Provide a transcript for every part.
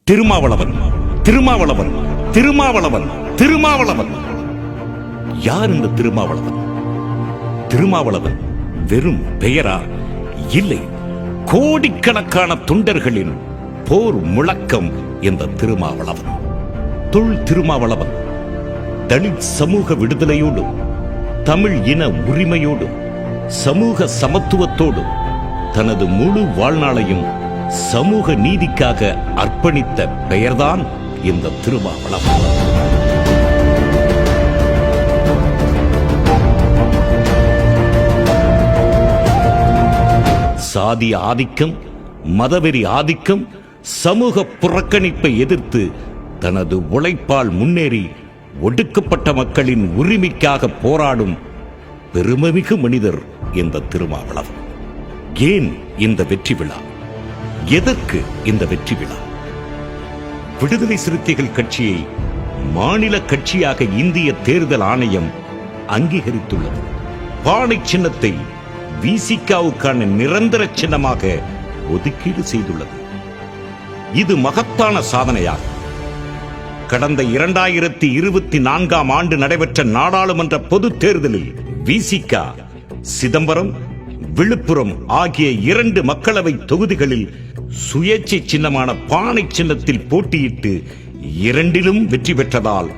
திருமாவளவன், திருமாவளவன், திருமாவளவன், திருமாவளவன். யார் இந்த திருமாவளவன்? திருமாவளவன் வெறும் பெயரா? இல்லை, கோடிக்கணக்கான தொண்டர்களின் போர் முழக்கம் இந்த திருமாவளவன். தொல் திருமாவளவன் தலித் சமூக விடுதலையோடும் தமிழ் இன உரிமையோடும் சமூக சமத்துவத்தோடும் தனது முழு வாழ்நாளையும் சமூக நீதிக்காக அர்ப்பணித்த பெயர்தான் இந்த திருமாவளவன். சாதி ஆதிக்கம், மதவெறி ஆதிக்கம், சமூக புறக்கணிப்பை எதிர்த்து தனது உழைப்பால் முன்னேறி ஒடுக்கப்பட்ட மக்களின் உரிமைக்காக போராடும் பெருமைமிகு மனிதர் இந்த திருமாவளவன். ஏன் இந்த வெற்றி விழா? எதற்கு இந்த வெற்றி விழா? விடுதலை சிறுத்தைகள் கட்சியை மாநில கட்சியாக இந்திய தேர்தல் ஆணையம் அங்கீகரித்துள்ளது. பானை சின்னத்தை விசிகாவுக்கான நிரந்தர சின்னமாக ஒதுக்கீடு செய்துள்ளது. இது மகத்தான சாதனையாகும். கடந்த 2024ஆம் ஆண்டு நடைபெற்ற நாடாளுமன்ற பொது தேர்தலில் விசிகா சிதம்பரம், விழுப்புரம் ஆகிய 2 மக்களவை தொகுதிகளில் சுயேட்சை சின்னமான பானை சின்னத்தில் போட்டியிட்டு 2லும் வெற்றி பெற்றதால்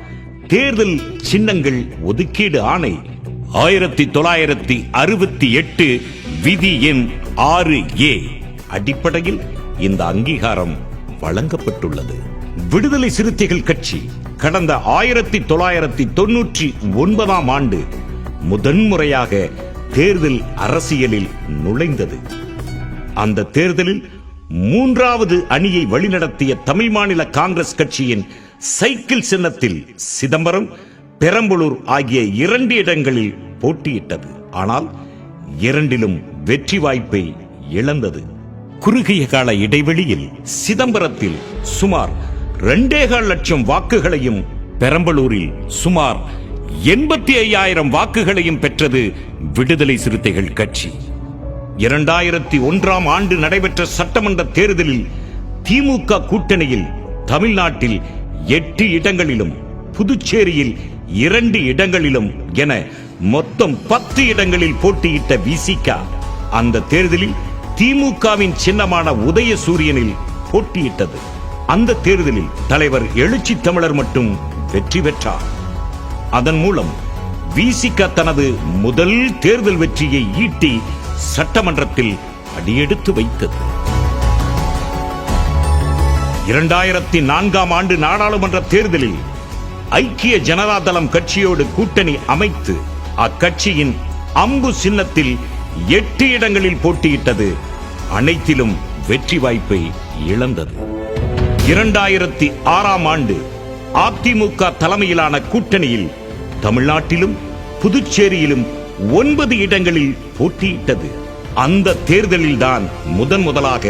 தேர்தல் சின்னங்கள் ஒதுக்கீடு ஆணை 1968 விதி எண் 6A அடிப்படையில் இந்த அங்கீகாரம் வழங்கப்பட்டுள்ளது. விடுதலை சிறுத்தைகள் கட்சி கடந்த 1999ஆம் ஆண்டு முதன்முறையாக தேர்தல் அரசியலில் நுழைந்தது. அந்த தேர்தலில் 3வது அணியை வழிநடத்திய தமிழ் மாநில காங்கிரஸ் கட்சியின் சைக்கிள் சின்னத்தில் சிதம்பரம், பெரம்பலூர் ஆகிய 2 இடங்களில் போட்டியிட்டது. ஆனால் 2லும் வெற்றி வாய்ப்பை இழந்தது. குறுகிய கால இடைவெளியில் சிதம்பரத்தில் சுமார் 2.25 லட்சம் வாக்குகளையும் பெரம்பலூரில் சுமார் 85,000 வாக்குகளையும் பெற்றது விடுதலை சிறுத்தைகள் கட்சி. 2001ஆம் ஆண்டு நடைபெற்ற சட்டமன்ற தேர்தலில் திமுக கூட்டணியில் தமிழ்நாட்டில் 8 இடங்களிலும் புதுச்சேரியில் 2 இடங்களிலும் என மொத்தம் 10 இடங்களில் போட்டியிட்ட விசிகா அந்த தேர்தலில் திமுகவின் சின்னமான உதயசூரியனில் போட்டியிட்டது. அந்த தேர்தலில் தலைவர் எழுச்சி தமிழர் மட்டும் வெற்றி பெற்றார். அதன் மூலம் விசிகா தனது முதல் தேர்தல் வெற்றியை ஈட்டி சட்டமன்றத்தில் அடியெடுத்து வைத்தது. 2004ஆம் ஆண்டு நாடாளுமன்ற தேர்தலில் ஐக்கிய ஜனதா தளம் கட்சியோடு கூட்டணி அமைத்து அக்கட்சியின் அம்பு சின்னத்தில் 8 இடங்களில் போட்டியிட்டது. அனைத்திலும் வெற்றி வாய்ப்பை இழந்தது. 2006ஆம் ஆண்டு அதிமுக தலைமையிலான கூட்டணியில் தமிழ்நாட்டிலும் புதுச்சேரியிலும் 9 இடங்களில் போட்டியிட்டது. அந்த தேர்தலில்தான் முதலாக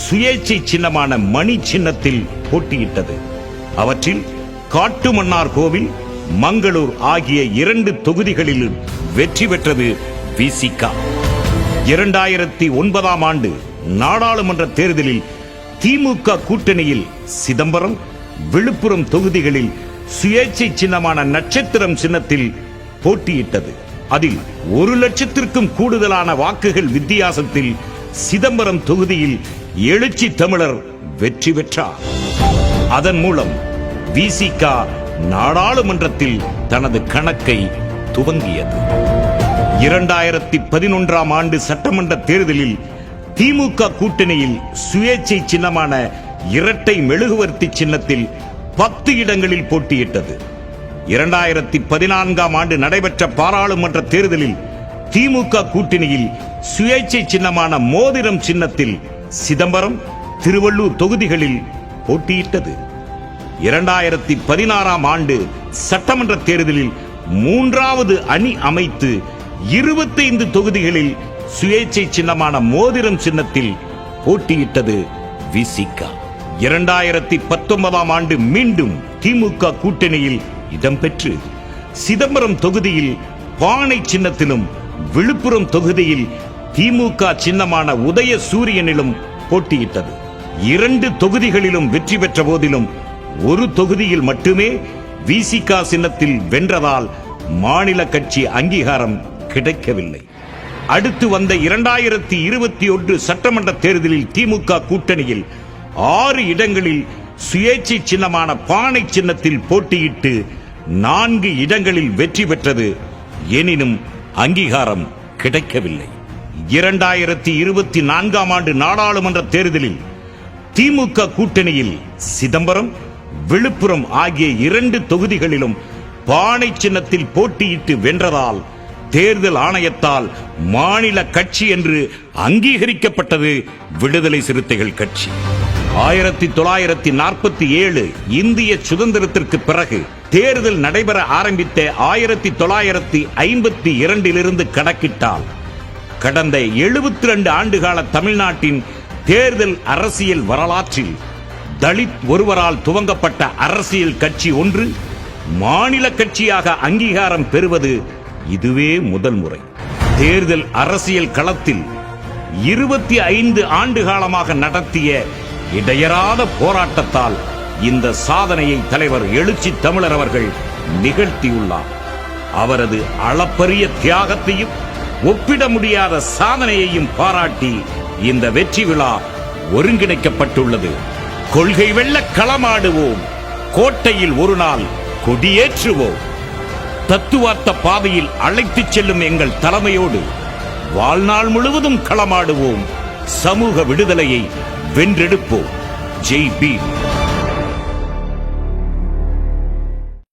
சுயேட்சை சின்னமான மணி சின்னத்தில் போட்டியிட்டது. அவற்றில் காட்டுமன்னார் கோவில், மங்களூர் ஆகிய 2 தொகுதிகளில் வெற்றி பெற்றது விசிகா. 2009ஆம் ஆண்டு நாடாளுமன்ற தேர்தலில் திமுக கூட்டணியில் சிதம்பரம், விழுப்புரம் தொகுதிகளில் சுயேட்சை சின்னமான நட்சத்திரம் சின்னத்தில் போட்டியிட்டது. அதில் 1 லட்சத்திற்கும் கூடுதலான வாக்குகள் வித்தியாசத்தில் சிதம்பரம் தொகுதியில் எழுச்சி தமிழர் வெற்றி பெற்றார். அதன் மூலம் விசிகா நாடாளுமன்றத்தில் தனது கணக்கை துவங்கியது. 2011ஆம் ஆண்டு சட்டமன்ற தேர்தலில் திமுக கூட்டணியில் சுயேட்சை சின்னமான இரட்டை மெழுகுவர்த்தி சின்னத்தில் 10 இடங்களில் போட்டியிட்டது. 2014ஆம் ஆண்டு நடைபெற்ற பாராளுமன்ற தேர்தலில் திமுக கூட்டணியில் சுயேட்சை சின்னமான மோதிரம் சின்னத்தில் சிதம்பரம், திருவள்ளூர் தொகுதிகளில் போட்டியிட்டது. 2016ஆம் ஆண்டு சட்டமன்ற தேர்தலில் 3வது அணி அமைத்து 25 தொகுதிகளில் சுயேட்சை சின்னமான மோதிரம் சின்னத்தில் போட்டியிட்டது விசிகா. 2019ஆம் ஆண்டு மீண்டும் திமுக கூட்டணியில் இடம்பெற்று சிதம்பரம் தொகுதியில் பானை சின்னத்திலும், விழுப்புரம் தொகுதியில் திமுக சின்னமான உதயசூரியனிலும் போட்டியிட்டது. 2 தொகுதிகளிலும் வெற்றி பெற்ற போதிலும் ஒரு தொகுதியில் மட்டுமே விசிக சின்னத்தில் வென்றதால் மாநில கட்சி அங்கீகாரம் கிடைக்கவில்லை. அடுத்து வந்த 2021 சட்டமன்ற தேர்தலில் திமுக கூட்டணியில் 6 இடங்களில் சுயேட்சை சின்னமான பானை சின்னத்தில் போட்டியிட்டு 4 இடங்களில் வெற்றி பெற்றது. எனினும் அங்கீகாரம் கிடைக்கவில்லை. 2024 ஆண்டு நாடாளுமன்ற தேர்தலில் திமுக கூட்டணியில் சிதம்பரம், விழுப்புரம் ஆகிய 2 தொகுதிகளிலும் பானை சின்னத்தில் போட்டியிட்டு வென்றதால் தேர்தல் ஆணையத்தால் மாநில கட்சி என்று அங்கீகரிக்கப்பட்டது விடுதலை சிறுத்தைகள் கட்சி. 1947 இந்திய சுதந்திரத்திற்கு பிறகு தேர்தல் நடைபெற ஆரம்பித்த 1952 கணக்கிட்டால் கடந்த 72 ஆண்டுகால தமிழ்நாட்டின் தேர்தல் அரசியல் வரலாற்றில் தலித் ஒருவரால் துவங்கப்பட்ட அரசியல் கட்சி ஒன்று மாநில கட்சியாக அங்கீகாரம் பெறுவது இதுவே முதல் முறை. தேர்தல் அரசியல் களத்தில் 25 ஆண்டு காலமாக நடத்திய இடையறாத போராட்டத்தால் இந்த சாதனையை தலைவர் எழுச்சி தமிழர் அவர்கள் நிகழ்த்தியுள்ளார். அவரது அளப்பரிய தியாகத்தையும் ஒப்பிட முடியாத சாதனையையும் பாராட்டி இந்த வெற்றி விழா ஒருங்கிணைக்கப்பட்டுள்ளது. கொள்கை வெல்ல களமாடுவோம், கோட்டையில் ஒரு நாள் கொடியேற்றுவோம். தத்துவார்த்த பாதையில் அழைத்துச் செல்லும் எங்கள் தலைமையோடு வாழ்நாள் முழுவதும் களமாடுவோம். சமூக விடுதலையை வென்றெடுப்போம். ஜெய் பீம்.